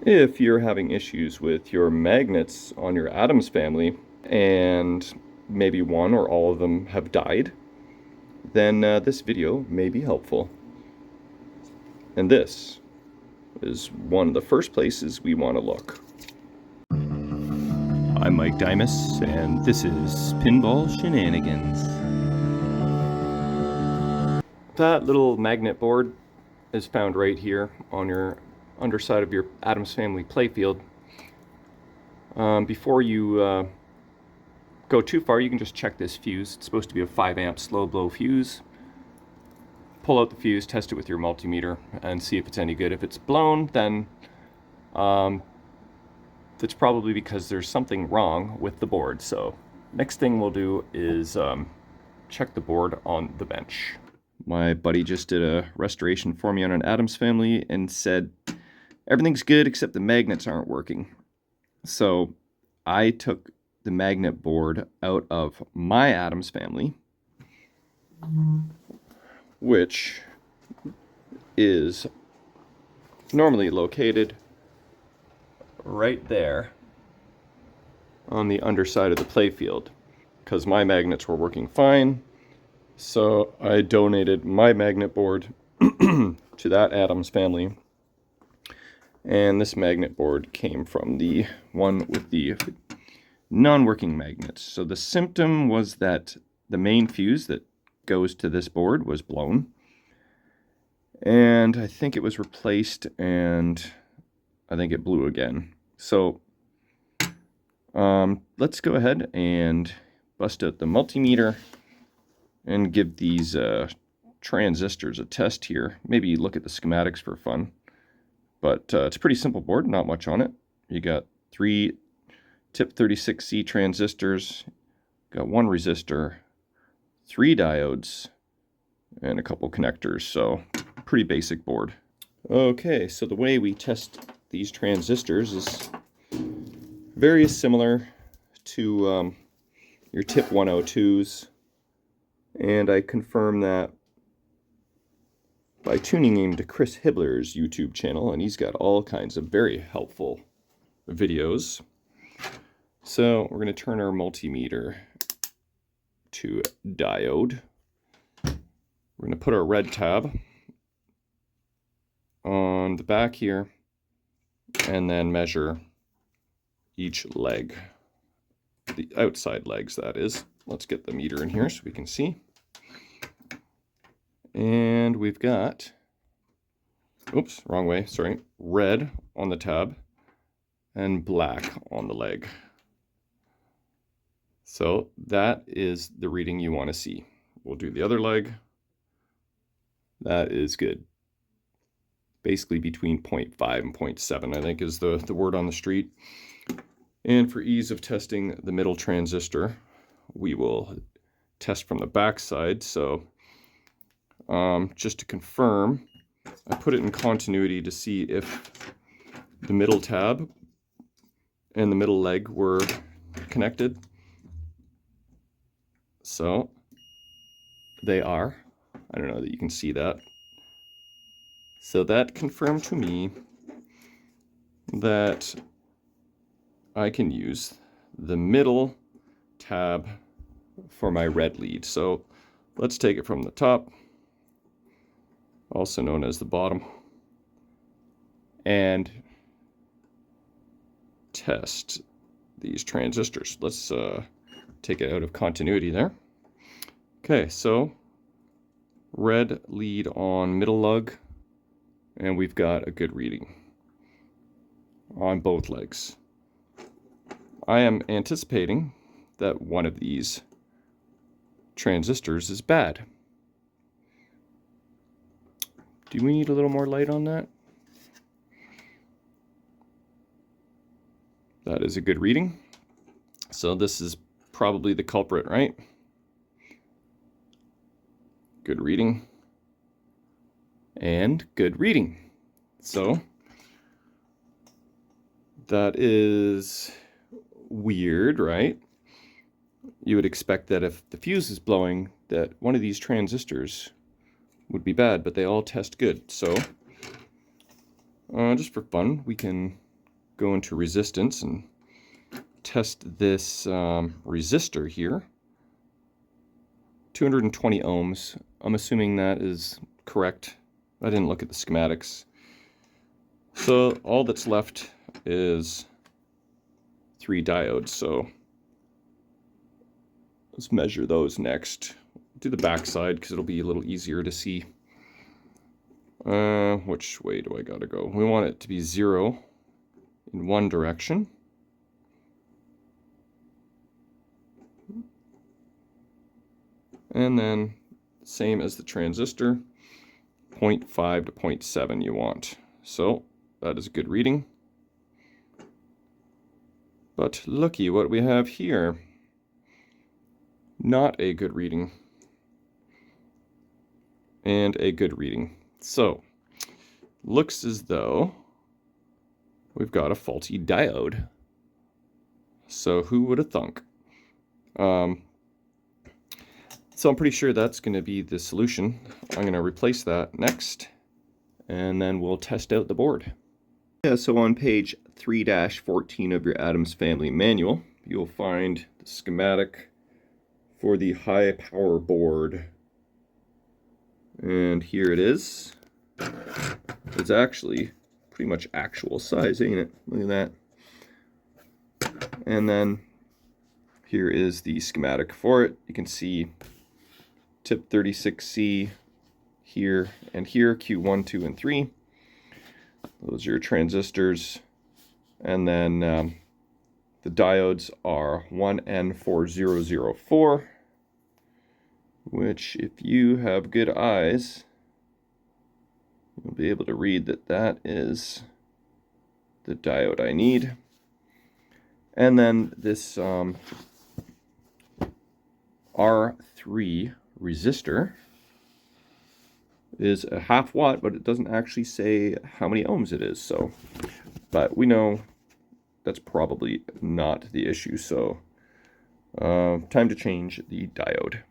If you're having issues with your magnets on your Addams family, and maybe one or all of them have died, then this video may be helpful. And this is one of the first places we want to look. I'm Mike Dimas, and this is Pinball Shenanigans. That little magnet board is found right here on your underside of your Addams Family playfield. Before you go too far, you can just check this fuse. It's supposed to be a 5 amp slow blow fuse. Pull out the fuse, test it with your multimeter, and see if it's any good. If it's blown, then that's probably because there's something wrong with the board. So next thing we'll do is check the board on the bench. My buddy just did a restoration for me on an Addams Family and said everything's good except the magnets aren't working. So I took the magnet board out of my Addams Family, which is normally located right there on the underside of the playfield, because my magnets were working fine. So I donated my magnet board to that Addams Family, and this magnet board came from the one with the non-working magnets. So the symptom was that the main fuse that goes to this board was blown, and I think it was replaced, and I think it blew again. So let's go ahead and bust out the multimeter and give these transistors a test here. Maybe look at the schematics for fun. But it's a pretty simple board, not much on it. You got 3 tip 36C transistors, got 1 resistor, 3 diodes, and a couple connectors. So pretty basic board. Okay, so the way we test these transistors is very similar to your tip 102s. And I confirm that by tuning in to Chris Hibbler's YouTube channel, and he's got all kinds of very helpful videos. So we're going to turn our multimeter to diode. We're going to put our red tab on the back here and then measure each leg, the outside legs, that is. Let's get the meter in here so we can see. And we've got, oops, wrong way, sorry, red on the tab and black on the leg. So that is the reading you want to see. We'll do the other leg. That is good. Basically between 0.5 and 0.7, I think, is the word on the street. And for ease of testing the middle transistor, we will test from the back side. So just to confirm, I put it in continuity to see if the middle tab and the middle leg were connected. So they are. I don't know that you can see that. So that confirmed to me that I can use the middle tab for my red lead. So let's take it from the top, also known as the bottom, and test these transistors. Let's take it out of continuity there. Okay, so red lead on middle lug, and we've got a good reading on both legs. I am anticipating that one of these transistors is bad. Do we need a little more light on that? That is a good reading. So this is probably the culprit, right? Good reading. And good reading. So that is weird, right? You would expect that if the fuse is blowing, that one of these transistors would be bad, but they all test good. So just for fun, we can go into resistance and test this resistor here. 220 ohms. I'm assuming that is correct. I didn't look at the schematics. So all that's left is 3 diodes. So let's measure those next. Do the back side because it'll be a little easier to see. Which way do I gotta go? We want it to be 0 in one direction. And then same as the transistor, 0.5 to 0.7 you want. So that is a good reading. But looky what we have here. Not a good reading. And a good reading. So, looks as though we've got a faulty diode. So who would have thunk? So I'm pretty sure that's going to be the solution. I'm going to replace that next, and then we'll test out the board. Yeah, so on page 3-14 of your Addams Family manual, you'll find the schematic for the high power board. And here it is. It's actually pretty much actual size, ain't it? Look at that. And then here is the schematic for it. You can see tip 36C here and here, Q1, 2, and 3. Those are your transistors. And then the diodes are 1N4004, which if you have good eyes, you'll be able to read that that is the diode I need. And then this R3 resistor is a 1/2 watt, but it doesn't actually say how many ohms it is. So, but we know that's probably not the issue. So, time to change the diode.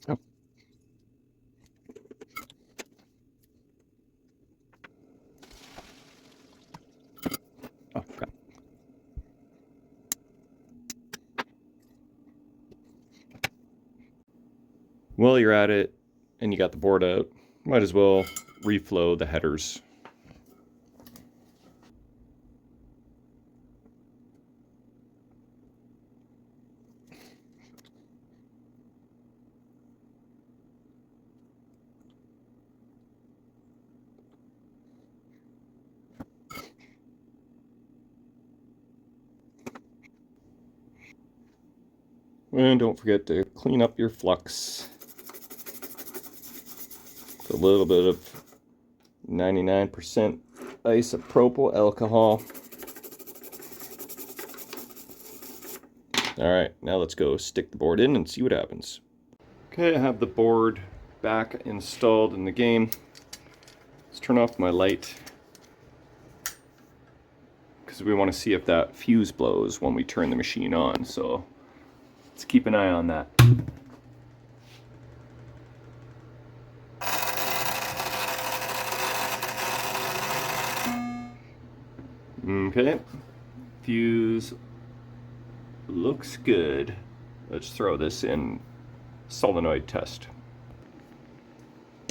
Oh. Oh, crap. While you're at it and you got the board out, might as well reflow the headers. And don't forget to clean up your flux. It's a little bit of 99% isopropyl alcohol. Alright, now let's go stick the board in and see what happens. Okay, I have the board back installed in the game. Let's turn off my light, because we want to see if that fuse blows when we turn the machine on. So let's keep an eye on that. Okay, fuse looks good. Let's throw this in solenoid test.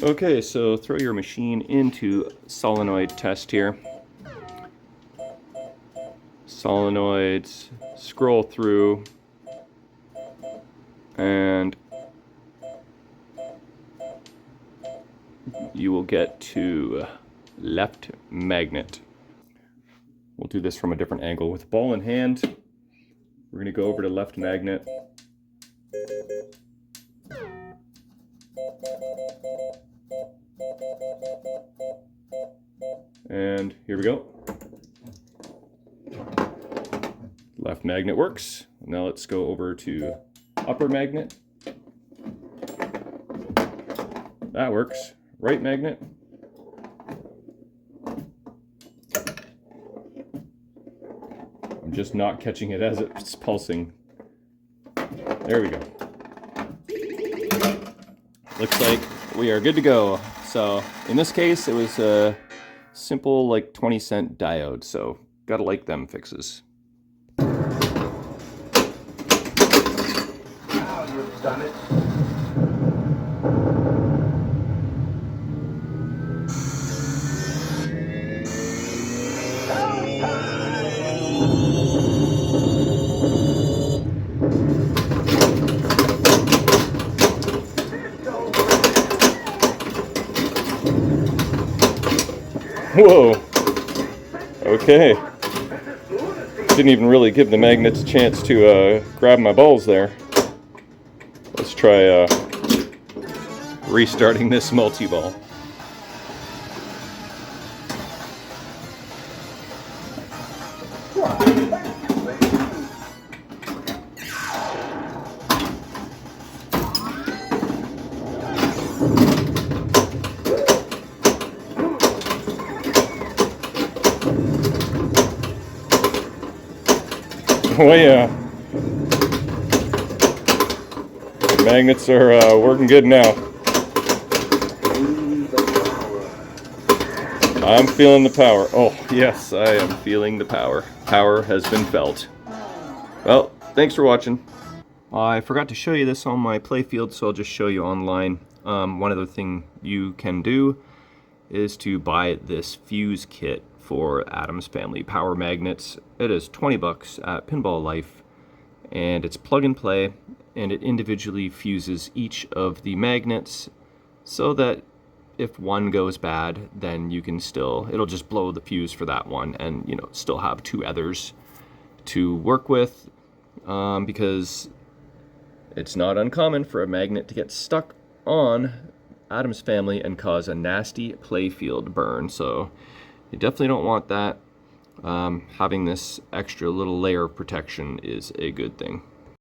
Okay, so throw your machine into solenoid test here. Solenoids, scroll through, and you will get to left magnet. We'll do this from a different angle. With ball in hand, we're going to go over to left magnet. And here we go. Left magnet works. Now let's go over to upper magnet. That works. Right magnet. I'm just not catching it as it's pulsing. There we go. Looks like we are good to go. So in this case, it was a simple like 20-cent diode. So gotta like them fixes. You've done it. Whoa. Okay. Didn't even really give the magnets a chance to grab my balls there. Let's try restarting this multi-ball. Oh yeah. The magnets are working good now. I'm feeling the power. Oh yes, I am feeling the power. Power has been felt. Well, thanks for watching. I forgot to show you this on my playfield, so I'll just show you online. One other thing you can do is to buy this fuse kit for Addams Family power magnets. It is 20 bucks at Pinball Life, and it's plug and play, and it individually fuses each of the magnets so that if one goes bad, then you can still, it'll just blow the fuse for that one and, you know, still have two others to work with, because it's not uncommon for a magnet to get stuck on Addams Family and cause a nasty playfield burn. So you definitely don't want that. Having this extra little layer of protection is a good thing.